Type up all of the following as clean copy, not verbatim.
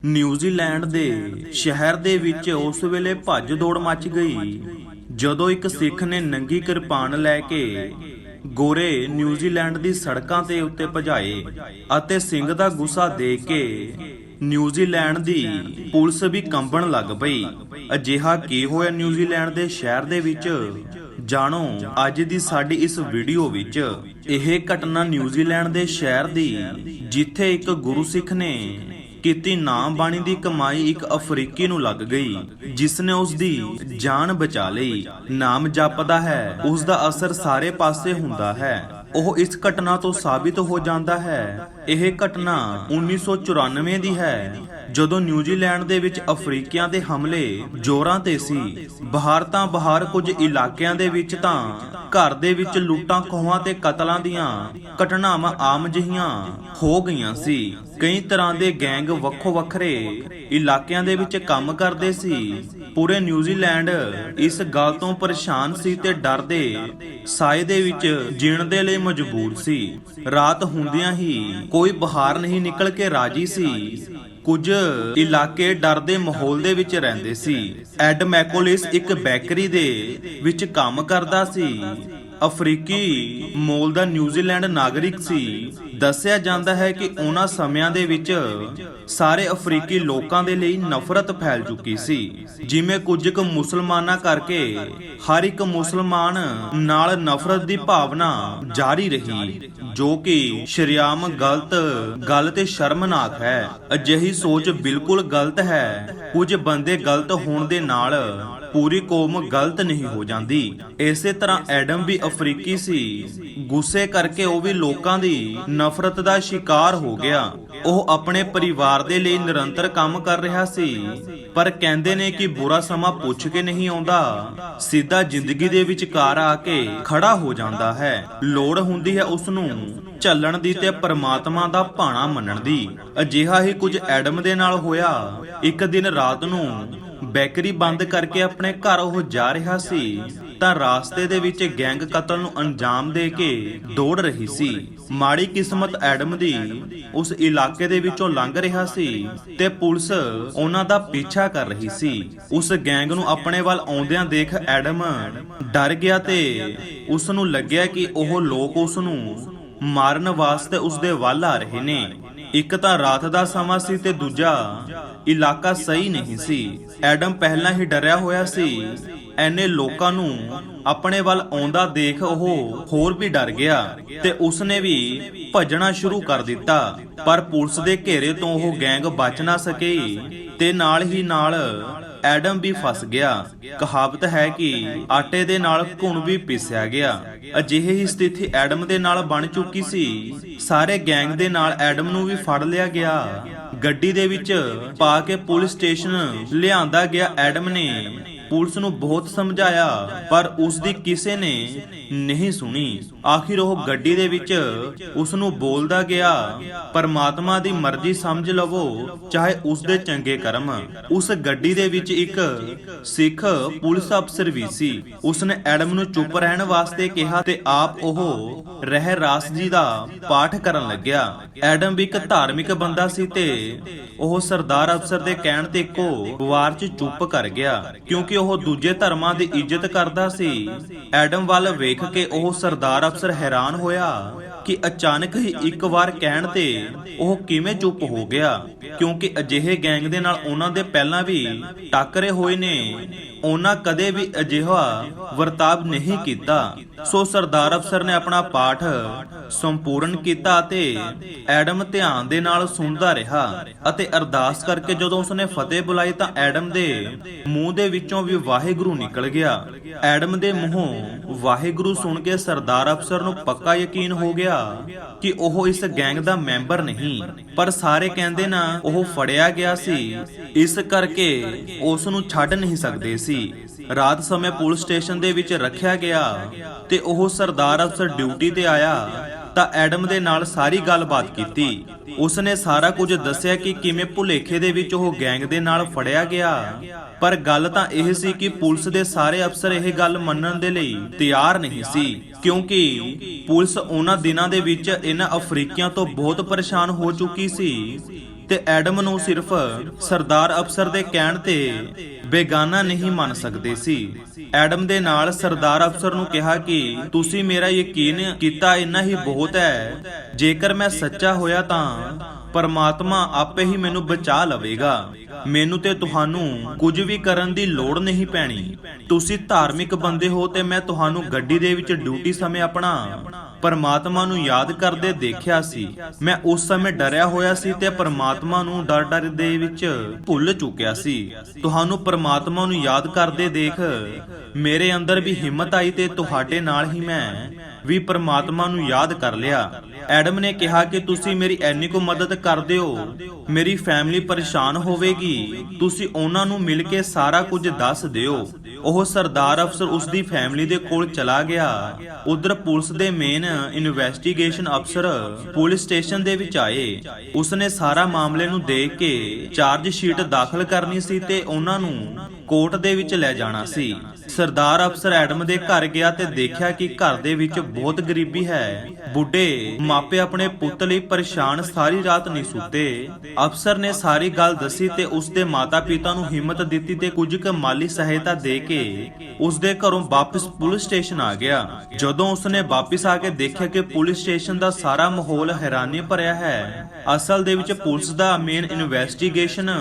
New Zealand ਦੇ ਸ਼ਹਿਰ ਦੇ ਵਿੱਚ ਉਸ ਵੇਲੇ ਭੱਜ ਦੌੜ ਮਚ ਗਈ ਜਦੋਂ ਇੱਕ ਸਿੱਖ ਨੇ ਨੰਗੀ ਕਿਰਪਾਨ ਲੈ ਕੇ ਗੋਰੇ ਨਿਊਜ਼ੀਲੈਂਡ ਦੀ ਸੜਕਾਂ ਤੇ ਉੱਤੇ ਭਜਾਏ ਅਤੇ ਸਿੰਘ ਦਾ ਗੁੱਸਾ ਦੇਖ ਕੇ ਨਿਊਜ਼ੀਲੈਂਡ ਦੀ ਪੁਲਿਸ ਵੀ ਕੰਬਣ ਲੱਗ ਪਈ। ਅਜਿਹਾ ਕੀ ਹੋਇਆ ਨਿਊਜ਼ੀਲੈਂਡ ਦੇ ਸ਼ਹਿਰ ਦੇ ਵਿੱਚ, ਜਾਣੋ ਅੱਜ ਦੀ ਸਾਡੀ ਇਸ ਵੀਡੀਓ ਵਿੱਚ। ਇਹ ਘਟਨਾ ਨਿਊਜ਼ੀਲੈਂਡ ਦੇ ਸ਼ਹਿਰ ਦੀ, ਜਿੱਥੇ ਇੱਕ ਗੁਰੂ ਸਿੱਖ ਨੇ ਕੀਤੀ ਨਾਮ ਬਾਣੀ ਦੀ ਕਮਾਈ ਇੱਕ ਅਫਰੀਕੀ ਨੂੰ ਲੱਗ ਗਈ, ਜਿਸ ਨੇ ਉਸ ਦੀ ਜਾਨ ਬਚਾ ਲਈ। ਨਾਮ ਜਪਦਾ ਹੈ, ਉਸ ਦਾ ਅਸਰ ਸਾਰੇ ਪਾਸੇ ਹੁੰਦਾ ਹੈ। ਉਹ ਇਸ ਘਟਨਾ ਤੋਂ ਸਾਬਿਤ ਹੋ ਜਾਂਦਾ ਹੈ। ਇਹ ਘਟਨਾ 1994 ਦੀ ਹੈ, ਜਦੋਂ ਨਿਊਜ਼ੀਲੈਂਡ ਦੇ ਵਿੱਚ ਅਫਰੀਕੀਆਂ ਦੇ ਹਮਲੇ ਜ਼ੋਰਾਂ ਤੇ ਸੀ। ਬਾਹਰ ਤਾਂ ਬਾਹਰ, ਕੁਝ ਇਲਾਕਿਆਂ ਦੇ ਵਿੱਚ ਤਾਂ ਘਰ ਦੇ ਵਿੱਚ ਲੁੱਟਾਂ ਖੋਹਾਂ ਤੇ ਕਤਲਾਂ ਦੀਆਂ ਘਟਨਾਵਾਂ ਆਮ ਜਿਹੀਆਂ ਹੋ ਗਈਆਂ ਸੀ। ਕਈ ਤਰ੍ਹਾਂ ਦੇ ਗੈਂਗ ਵੱਖੋ ਵੱਖਰੇ ਇਲਾਕਿਆਂ ਦੇ ਵਿੱਚ ਕੰਮ ਕਰਦੇ ਸੀ। ਪੂਰੇ ਨਿਊਜ਼ੀਲੈਂਡ ਇਸ ਗੱਲ ਤੋਂ ਪਰੇਸ਼ਾਨ ਸੀ ਤੇ ਡਰ ਦੇ ਸਾਏ ਦੇ ਵਿੱਚ ਜੀਣ ਦੇ ਲਈ ਮਜਬੂਰ ਸੀ। ਰਾਤ ਹੁੰਦਿਆਂ ਹੀ ਕੋਈ ਬਾਹਰ ਨਹੀਂ ਨਿਕਲ ਕੇ ਰਾਜੀ ਸੀ। ਕੁਝ ਇਲਾਕੇ ਡਰ ਦੇ ਮਾਹੌਲ ਦੇ ਵਿੱਚ ਰਹਿੰਦੇ ਸੀ। ਐਡ ਮੈਕੋਲਿਸ ਇੱਕ ਬੇਕਰੀ ਦੇ ਵਿੱਚ ਕੰਮ ਕਰਦਾ ਸੀ। ਅਫਰੀਕੀ ਮੂਲ ਦਾ ਨਿਊਜ਼ੀਲੈਂਡ ਨਾਗਰਿਕ ਸੀ। ਦੱਸਿਆ ਜਾਂਦਾ ਹੈ ਕਿ ਉਹਨਾਂ ਸਮਿਆਂ ਦੇ ਵਿੱਚ ਸਾਰੇ ਅਫਰੀਕੀ ਲੋਕਾਂ ਦੇ ਲਈ ਨਫ਼ਰਤ ਫੈਲ ਚੁੱਕੀ ਸੀ। ਜਿਵੇਂ ਕੁਝ ਕੁ ਮੁਸਲਮਾਨਾਂ ਕਰਕੇ ਹਰ ਇੱਕ ਮੁਸਲਮਾਨ ਨਾਲ ਨਫ਼ਰਤ ਦੀ ਭਾਵਨਾ ਜਾਰੀ ਰਹੀ, ਜੋ ਕਿ ਸ਼ਰੇਆਮ ਗਲਤ ਗੱਲ ਤੇ ਸ਼ਰਮਨਾਕ ਹੈ। ਅਜਿਹੀ ਸੋਚ ਬਿਲਕੁਲ ਗਲਤ ਹੈ। ਕੁਝ ਬੰਦੇ ਗਲਤ ਹੋਣ ਦੇ ਨਾਲ ਪੂਰੀ ਕੌਮ ਗਲਤ ਨਹੀਂ ਹੋ ਜਾਂਦੀ। ਇਸੇ ਤਰ੍ਹਾਂ ਐਡਮ ਵੀ ਅਫਰੀਕੀ ਸੀ। ਗੁੱਸੇ ਕਰਕੇ ਉਹ ਵੀ ਲੋਕਾਂ ਦੀ ਨਫ਼ਰਤ ਦਾ ਸ਼ਿਕਾਰ ਹੋ ਗਿਆ। ਉਹ ਆਪਣੇ ਪਰਿਵਾਰ ਦੇ ਲਈ ਨਿਰੰਤਰ ਕੰਮ ਕਰ ਰਿਹਾ ਸੀ, ਪਰ ਕਹਿੰਦੇ ਨੇ ਕਿ ਬੁਰਾ ਸਮਾਂ ਪੁੱਛ ਕੇ ਨਹੀਂ ਆਉਂਦਾ, ਸਿੱਧਾ ਜ਼ਿੰਦਗੀ ਦੇ ਵਿਚਕਾਰ ਆ ਕੇ ਖੜਾ ਹੋ ਜਾਂਦਾ ਹੈ। ਲੋੜ ਹੁੰਦੀ ਹੈ ਉਸ ਨੂੰ ਝੱਲਣ ਦੀ ਤੇ ਪਰਮਾਤਮਾ ਦਾ ਭਾਣਾ ਮੰਨਣ ਦੀ। ਅਜਿਹਾ ਹੀ ਕੁਝ ਐਡਮ ਦੇ ਨਾਲ ਹੋਇਆ। ਇੱਕ ਦਿਨ ਰਾਤ ਨੂੰ ਬੇਕਰੀ ਬੰਦ ਕਰਕੇ ਆਪਣੇ ਘਰ ਉਹ ਜਾ ਰਿਹਾ ਸੀ ਤਾਂ ਰਾਸਤੇ ਦੇ ਵਿੱਚ ਗੈਂਗ ਕਤਲ ਨੂੰ ਅੰਜਾਮ ਦੇ ਕੇ ਦੌੜ ਰਹੀ ਸੀ। ਮਾੜੀ ਕਿਸਮਤ ਐਡਮ ਦੀ ਉਸ ਇਲਾਕੇ ਦੇ ਵਿੱਚੋਂ ਲੰਘ ਰਿਹਾ ਸੀ ਤੇ ਪੁਲਿਸ ਉਹਨਾਂ ਦਾ ਪਿੱਛਾ ਕਰ ਰਹੀ ਸੀ। ਉਸ ਗੈਂਗ ਨੂੰ ਆਪਣੇ ਵੱਲ ਆਉਂਦਿਆਂ ਦੇਖ ਐਡਮ ਡਰ ਗਿਆ ਤੇ ਉਸ ਨੂੰ ਲੱਗਿਆ ਕਿ ਉਹ ਲੋਕ ਉਸ ਨੂੰ ਮਾਰਨ ਵਾਸਤੇ ਉਸ ਦੇ ਵੱਲ ਆ ਰਹੇ ਨੇ। ਇੱਕ ਤਾਂ ਰਾਤ ਦਾ ਸਮਾਂ ਸੀ ਤੇ ਦੂਜਾ ਇਲਾਕਾ ਸਹੀ ਨਹੀਂ ਸੀ। ਐਡਮ ਪਹਿਲਾਂ ਹੀ ਡਰਿਆ ਹੋਇਆ ਸੀ। ਐਨੇ ਲੋਕਾਂ ਨੂੰ ਆਪਣੇ ਵੱਲ ਆਉਂਦਾ ਦੇਖ ਉਹ ਹੋਰ ਵੀ ਡਰ ਗਿਆ ਤੇ ਉਸਨੇ ਵੀ ਭੱਜਣਾ ਸ਼ੁਰੂ ਕਰ ਦਿੱਤਾ। ਪਰ ਪੁਲਿਸ ਦੇ ਘੇਰੇ ਤੋਂ ਉਹ ਗੈਂਗ ਬਚ ਨਾ ਸਕੀ ਤੇ ਨਾਲ ਹੀ ਨਾਲ ਐਡਮ ਵੀ ਫਸ ਗਿਆ। ਕਹਾਵਤ ਹੈ ਕਿ ਆਟੇ ਦੇ ਨਾਲ ਘੁਣ ਵੀ ਪੀਸਿਆ ਗਿਆ। ਅਜਿਹੀ ਹੀ ਸਥਿਤੀ ਐਡਮ ਦੇ ਨਾਲ ਬਣ ਚੁੱਕੀ ਸੀ। ਸਾਰੇ ਗੈਂਗ ਦੇ ਨਾਲ ਐਡਮ ਨੂੰ ਵੀ ਫੜ ਲਿਆ ਗਿਆ। ਗੱਡੀ ਦੇ ਵਿੱਚ ਪਾ ਕੇ ਪੁਲਿਸ ਸਟੇਸ਼ਨ ਲਿਆਂਦਾ ਗਿਆ। ਐਡਮ ਨੇ ਪੁਲਿਸ ਨੂੰ ਬਹੁਤ ਸਮਝਾਇਆ, ਪਰ ਉਸ ਦੀ ਕਿਸੇ ਨੇ ਨਹੀਂ ਸੁਣੀ। ਆਖਿਰ ਉਹ ਗੱਡੀ ਦੇ ਵਿੱਚ ਉਸ ਨੂੰ ਬੋਲਦਾ ਗਿਆ, ਪਰਮਾਤਮਾ ਦੀ ਮਰਜ਼ੀ ਸਮਝ ਲਵੋ, ਚਾਹੇ ਉਸ ਦੇ ਚੰਗੇ ਕਰਮ। ਉਸ ਗੱਡੀ ਦੇ ਵਿੱਚ ਇੱਕ ਸਿੱਖ ਪੁਲਿਸ ਅਫਸਰ ਵੀ ਸੀ। ਉਸਨੇ ਐਡਮ ਨੂੰ ਚੁੱਪ ਰਹਿਣ ਵਾਸਤੇ ਕਿਹਾ ਤੇ ਆਪ ਉਹ ਰਹਿ ਰਾਸ ਜੀ ਦਾ ਪਾਠ ਕਰਨ ਲੱਗਿਆ। ਐਡਮ ਵੀ ਇੱਕ ਧਾਰਮਿਕ ਬੰਦਾ ਸੀ ਤੇ ਉਹ ਸਰਦਾਰ ਅਫਸਰ ਦੇ ਕਹਿਣ ਤੇ ਇੱਕੋ ਵਾਰ 'ਚ ਚੁੱਪ ਕਰ ਗਿਆ, ਕਿਉਂਕਿ ਉਹ ਦੂਜੇ ਧਰਮਾਂ ਦੀ ਇੱਜ਼ਤ ਕਰਦਾ ਸੀ। ਐਡਮ ਵੱਲ ਵੇਖ ਕੇ ਉਹ ਸਰਦਾਰ ਅਫਸਰ ਹੈਰਾਨ ਹੋਇਆ ਕਿ ਅਚਾਨਕ ਹੀ ਇੱਕ ਵਾਰ ਕਹਿਣ ਤੇ ਉਹ ਕਿਵੇਂ ਚੁੱਪ ਹੋ ਗਿਆ, ਕਿਉਂਕਿ ਅਜਿਹੇ ਗੈਂਗ ਦੇ ਨਾਲ ਉਹਨਾਂ ਦੇ ਪਹਿਲਾਂ ਵੀ ਟੱਕਰੇ ਹੋਏ ਨੇ। ਉਹਨਾਂ ਕਦੇ ਵੀ ਅਜਿਹਾ ਵਰਤਾਵ ਨਹੀਂ ਕੀਤਾ। ਸੋ ਸਰਦਾਰ ਅਫਸਰ ਨੇ ਆਪਣਾ ਪਾਠ ਸੰਪੂਰਨ ਕੀਤਾ ਤੇ ਐਡਮ ਧਿਆਨ ਦੇ ਨਾਲ ਸੁਣਦਾ ਰਿਹਾ ਅਤੇ ਅਰਦਾਸ ਕਰਕੇ ਜਦੋਂ ਉਸਨੇ ਫਤਿਹ ਬੁਲਾਈ ਤਾਂ ਐਡਮ ਦੇ ਮੂੰਹ ਦੇ ਵਿੱਚੋਂ ਵੀ ਵਾਹਿਗੁਰੂ ਨਿਕਲ ਗਿਆ। ਐਡਮ ਦੇ ਮੂੰਹੋਂ ਵਾਹਿਗੁਰੂ ਸੁਣ ਕੇ ਸਰਦਾਰ ਅਫਸਰ ਨੂੰ ਪੱਕਾ ਯਕੀਨ ਹੋ ਗਿਆ ਕਿ ਉਹ ਇਸ ਗੈਂਗ ਦਾ ਮੈਂਬਰ ਨਹੀਂ, ਪਰ ਸਾਰੇ ਕਹਿੰਦੇ ਨਾ ਉਹ ਫੜਿਆ ਗਿਆ ਸੀ, ਇਸ ਕਰਕੇ ਉਸ ਨੂੰ ਛੱਡ ਨਹੀਂ ਸਕਦੇ ਸੀ। ਰਾਤ ਸਮੇਂ ਪੁਲਿਸ ਸਟੇਸ਼ਨ ਦੇ ਵਿੱਚ ਰੱਖਿਆ ਗਿਆ ਤੇ ਉਹ ਸਰਦਾਰ ਅਫਸਰ ਡਿਊਟੀ ਤੇ ਆਇਆ ਤਾਂ ਐਡਮ ਦੇ ਨਾਲ ਸਾਰੀ ਗੱਲਬਾਤ ਕੀਤੀ। ਉਸਨੇ ਸਾਰਾ ਕੁਝ ਦੱਸਿਆ ਕਿ ਕਿਵੇਂ ਭੁਲੇਖੇ ਦੇ ਵਿੱਚ ਉਹ ਗੈਂਗ ਦੇ ਨਾਲ ਫੜਿਆ ਗਿਆ। ਪਰ ਗੱਲ ਤਾਂ ਇਹ ਸੀ ਕਿ ਪੁਲਿਸ ਦੇ ਸਾਰੇ ਅਫਸਰ ਇਹ ਗੱਲ ਮੰਨਣ ਦੇ ਲਈ ਤਿਆਰ ਨਹੀਂ ਸੀ, ਕਿਉਂਕਿ ਪੁਲਿਸ ਉਹਨਾਂ ਦਿਨਾਂ ਦੇ ਵਿੱਚ ਇਹਨਾਂ ਅਫਰੀਕੀਆਂ ਤੋਂ ਬਹੁਤ ਪਰੇਸ਼ਾਨ ਹੋ ਚੁੱਕੀ ਸੀ। ਤੇ ਐਡਮ ਨੂੰ ਸਿਰਫ ਸਰਦਾਰ ਅਫਸਰ ਦੇ ਕਹਿਣ ਤੇ ਬੇਗਾਨਾ ਨਹੀਂ ਮੰਨ ਸਕਦੇ ਸੀ। ਐਡਮ ਦੇ ਨਾਲ ਸਰਦਾਰ ਅਫਸਰ ਨੂੰ ਕਿਹਾ ਕਿ ਤੁਸੀਂ ਮੇਰਾ ਯਕੀਨ ਕੀਤਾ ਇੰਨਾ ਹੀ ਬਹੁਤ ਹੈ। ਜੇਕਰ ਮੈਂ ਸੱਚਾ ਹੋਇਆ ਤਾਂ ਪਰਮਾਤਮਾ ਆਪੇ ਹੀ ਮੈਨੂੰ ਬਚਾ ਲਵੇਗਾ। ਮੈਨੂੰ ਤੇ ਤੁਹਾਨੂੰ ਕੁਝ ਵੀ ਕਰਨ ਦੀ ਲੋੜ ਨਹੀਂ ਪੈਣੀ। ਤੁਸੀਂ ਧਾਰਮਿਕ ਬੰਦੇ ਹੋ ਤੇ ਮੈਂ ਤੁਹਾਨੂੰ ਗੱਡੀ ਦੇ ਵਿੱਚ ਡਿਊਟੀ ਸਮੇਂ ਆਪਣਾ ਪਰਮਾਤਮਾ ਨੂੰ ਯਾਦ ਕਰਦੇ ਦੇਖਿਆ ਸੀ। ਮੈਂ ਉਸ ਸਮੇਂ ਡਰਿਆ ਹੋਇਆ ਸੀ ਤੇ ਪਰਮਾਤਮਾ ਨੂੰ ਡਰ ਦੇ ਵਿੱਚ ਭੁੱਲ ਚੁੱਕਿਆ ਸੀ। ਤੁਹਾਨੂੰ ਪਰਮਾਤਮਾ ਨੂੰ ਯਾਦ ਕਰਦੇ ਦੇਖ ਮੇਰੇ ਅੰਦਰ ਵੀ ਹਿੰਮਤ ਆਈ ਤੇ ਤੁਹਾਡੇ ਨਾਲ ਹੀ ਮੈਂ ਵੀ ਪਰਮਾਤਮਾ ਨੂੰ ਯਾਦ ਕਰ ਲਿਆ। ਐਡਮ ਨੇ ਕਿਹਾ ਕਿ ਤੁਸੀਂ ਮੇਰੀ ਇੰਨੀ ਕੁ ਮਦਦ ਕਰ ਦਿਓ, ਮੇਰੀ ਫੈਮਿਲੀ ਪਰੇਸ਼ਾਨ ਹੋਵੇਗੀ, ਤੁਸੀਂ ਉਹਨਾਂ ਨੂੰ ਮਿਲ ਕੇ ਸਾਰਾ ਕੁਝ ਦੱਸ ਦਿਓ। ਉਹ ਸਰਦਾਰ ਅਫਸਰ ਉਸ ਦੀ ਫੈਮਿਲੀ ਦੇ ਕੋਲ ਚਲਾ ਗਿਆ। ਉਧਰ ਪੁਲਿਸ ਦੇ ਮੇਨ ਇਨਵੈਸਟੀਗੇਸ਼ਨ ਅਫਸਰ ਪੁਲਿਸ ਸਟੇਸ਼ਨ ਦੇ ਵਿੱਚ ਆਏ। ਉਸਨੇ ਸਾਰਾ ਮਾਮਲੇ ਨੂੰ ਦੇਖ ਕੇ ਚਾਰਜ ਸ਼ੀਟ ਦਾਖਲ ਕਰਨੀ ਸੀ ਤੇ ਉਹਨਾਂ ਨੂੰ ਕੋਰਟ ਦੇ ਵਿੱਚ ਲੈ ਜਾਣਾ ਸੀ। ਸਰਦਾਰ ਅਫਸਰ ਐਡਮ ਦੇ ਘਰ ਗਿਆ ਤੇ ਦੇਖਿਆ ਕਿ ਘਰ ਦੇ ਵਿੱਚ ਬਹੁਤ ਗਰੀਬੀ ਹੈ। ਬੁੱਢੇ ਮਾਪੇ ਆਪਣੇ ਪੁੱਤ ਲਈ ਪਰੇਸ਼ਾਨ ਸਾਰੀ ਰਾਤ ਨਹੀਂ ਸੁੱਤੇ। ਅਫਸਰ ਨੇ ਸਾਰੀ ਗੱਲ ਦੱਸੀ ਤੇ ਉਸ ਦੇ ਮਾਤਾ-ਪਿਤਾ ਨੂੰ ਹਿੰਮਤ ਦਿੱਤੀ ਤੇ ਕੁਝ ਕੁ ਮਾਲੀ ਸਹਾਇਤਾ ਦੇ ਕੇ ਉਸ ਦੇ ਘਰੋਂ ਵਾਪਸ ਪੁਲਿਸ ਸਟੇਸ਼ਨ ਆ ਗਿਆ। ਜਦੋਂ ਉਸਨੇ ਵਾਪਸ ਆ ਕੇ ਦੇਖਿਆ ਕਿ ਪੁਲਿਸ ਸਟੇਸ਼ਨ ਦਾ ਸਾਰਾ ਮਾਹੌਲ ਹੈਰਾਨੀ ਭਰਿਆ ਹੈ। ਅਸਲ ਦੇ ਵਿੱਚ ਪੁਲਿਸ ਦਾ ਮੇਨ ਇਨਵੈਸਟੀਗੇਸ਼ਨ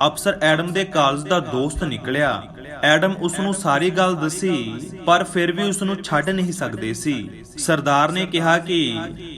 ਅਫਸਰ ਐਡਮ ਦੇ ਕਾਲਜ ਦਾ ਦੋਸਤ ਨਿਕਲਿਆ। ਐਡਮ ਉਸ ਨੂੰ ਸਾਰੀ ਗੱਲ ਦੱਸੀ ਪਰ ਫਿਰ ਵੀ ਉਸ ਨੂੰ ਛੱਡ ਨਹੀਂ ਸਕਦੇ ਸੀ। ਸਰਦਾਰ ਨੇ ਕਿਹਾ ਕਿ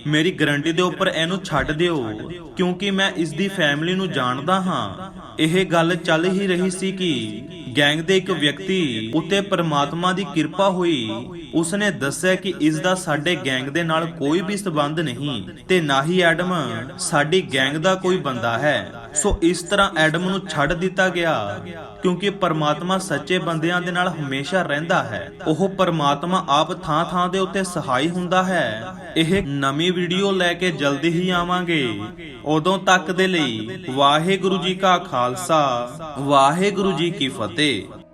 ਮੇਰੀ ਗਾਰੰਟੀ ਦੇ ਉੱਪਰ ਇਹਨੂੰ ਛੱਡ ਦਿਓ ਕਿਉਂਕਿ ਮੈਂ ਇਸ ਦੀ ਫੈਮਿਲੀ ਨੂੰ ਜਾਣਦਾ ਹਾਂ। ਇਹ ਗੱਲ ਚੱਲ ਹੀ ਰਹੀ ਸੀ ਕਿ ਗੈਂਗ ਦੇ ਇੱਕ ਵਿਅਕਤੀ ਉੱਤੇ ਪਰਮਾਤਮਾ ਦੀ ਕਿਰਪਾ ਹੋਈ। ਉਸਨੇ ਦੱਸਿਆ ਕਿ ਇਸ ਦਾ ਸਾਡੇ ਗੈਂਗ ਦੇ ਨਾਲ ਕੋਈ ਵੀ ਸਬੰਧ ਨਹੀਂ ਤੇ ਨਾ ਹੀ ਐਡਮ ਸਾਡੀ ਗੈਂਗ ਦਾ ਕੋਈ ਬੰਦਾ ਹੈ। ਸੋ ਇਸ ਤਰ੍ਹਾਂ ਐਡਮ ਨੂੰ ਛੱਡ ਦਿੱਤਾ ਗਿਆ ਕਿਉਂਕਿ ਪਰਮਾਤਮਾ ਸੱਚੇ ਬੰਦਿਆਂ ਦੇ ਨਾਲ ਹਮੇਸ਼ਾ ਰਹਿੰਦਾ ਹੈ। ਉਹ ਪਰਮਾਤਮਾ ਆਪ ਥਾਂ-ਥਾਂ ਦੇ ਉੱਤੇ ਸਹਾਈ ਹੁੰਦਾ ਹੈ। ਇਹ ਨਵੀਂ ਵੀਡੀਓ ਲੈ ਕੇ ਜਲਦੀ ਹੀ ਆਵਾਂਗੇ। ਉਦੋਂ ਤੱਕ ਦੇ ਲਈ ਵਾਹਿਗੁਰੂ ਜੀ ਕਾ ਖਾਲਸਾ, ਵਾਹਿਗੁਰੂ ਜੀ ਕੀ ਫਤਿਹ।